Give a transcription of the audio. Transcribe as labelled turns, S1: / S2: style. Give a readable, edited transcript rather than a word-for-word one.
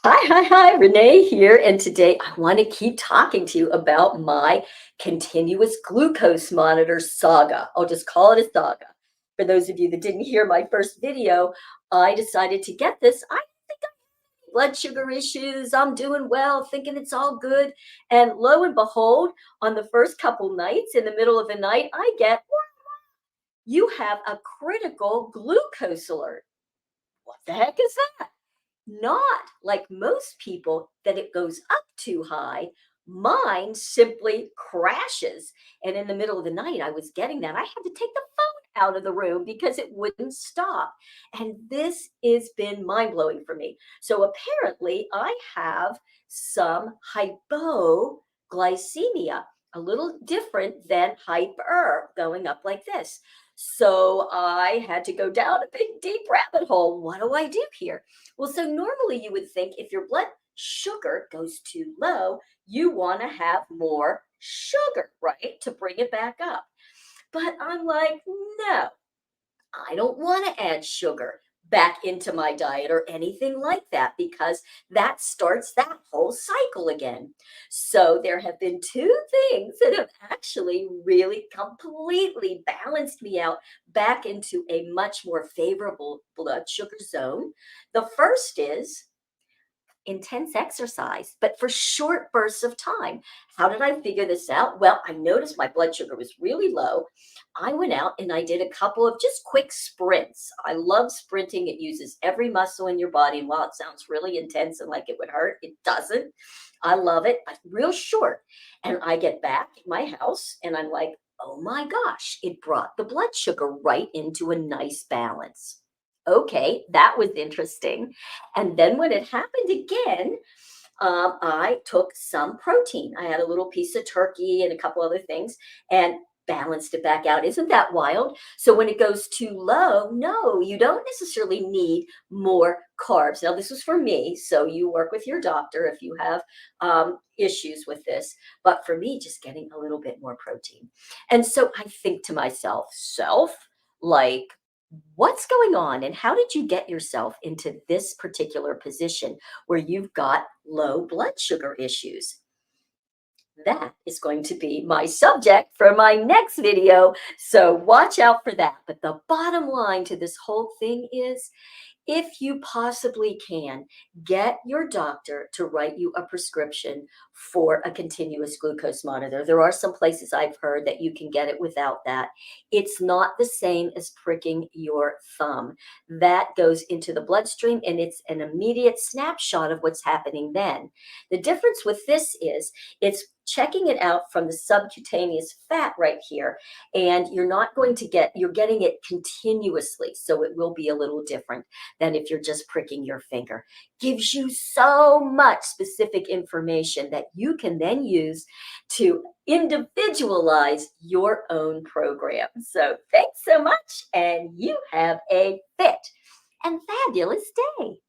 S1: Hi, Renee here. And today I want to keep talking to you about my continuous glucose monitor saga. I'll just call it a saga. For those of you that didn't hear my first video, I decided to get this. I think I have blood sugar issues. I'm doing well, thinking it's all good. And lo and behold, on the first couple nights, in the middle of the night, I get, you have a critical glucose alert. What the heck is that? Not like most people that it goes up too high. Mine simply crashes. And in the middle of the night, I was getting that. I had to take the phone out of the room because it wouldn't stop. And this has been mind blowing for me. So apparently, I have some hypoglycemia, a little different than hyper, going up like this. So I had to go down a big, deep rabbit hole. What do I do here? Well, so normally you would think if your blood sugar goes too low, you want to have more sugar, right? To bring it back up. But I'm like, no, I don't want to add sugar back into my diet or anything like that because that starts that whole cycle again. So there have been two things that have actually really completely balanced me out back into a much more favorable blood sugar zone. The first is intense exercise, but for short bursts of time. How did I figure this out? Well, I noticed my blood sugar was really low. I went out and I did a couple of just quick sprints. I love sprinting. It uses every muscle in your body. And while it sounds really intense and like it would hurt, it doesn't. I love it, but real short. And I get back at my house and I'm like, oh my gosh, it brought the blood sugar right into a nice balance. Okay, that was interesting. And then when it happened again, I took some protein. I had a little piece of turkey and a couple other things and balanced it back out. Isn't that wild? So when it goes too low, no, you don't necessarily need more carbs. Now, this was for me. So you work with your doctor if you have issues with this. But for me, just getting a little bit more protein. And so I think to myself, like, what's going on and how did you get yourself into this particular position where you've got low blood sugar issues? That is going to be my subject for my next video. So watch out for that. But the bottom line to this whole thing is if you possibly can, get your doctor to write you a prescription for a continuous glucose monitor. There are some places I've heard that you can get it without that. It's not the same as pricking your thumb. That goes into the bloodstream and it's an immediate snapshot of what's happening then. The difference with this is it's checking it out from the subcutaneous fat right here, and you're getting it continuously, so it will be a little different than if you're just pricking your finger. Gives you so much specific information that you can then use to individualize your own program. So thanks so much, and you have a fit and fabulous day.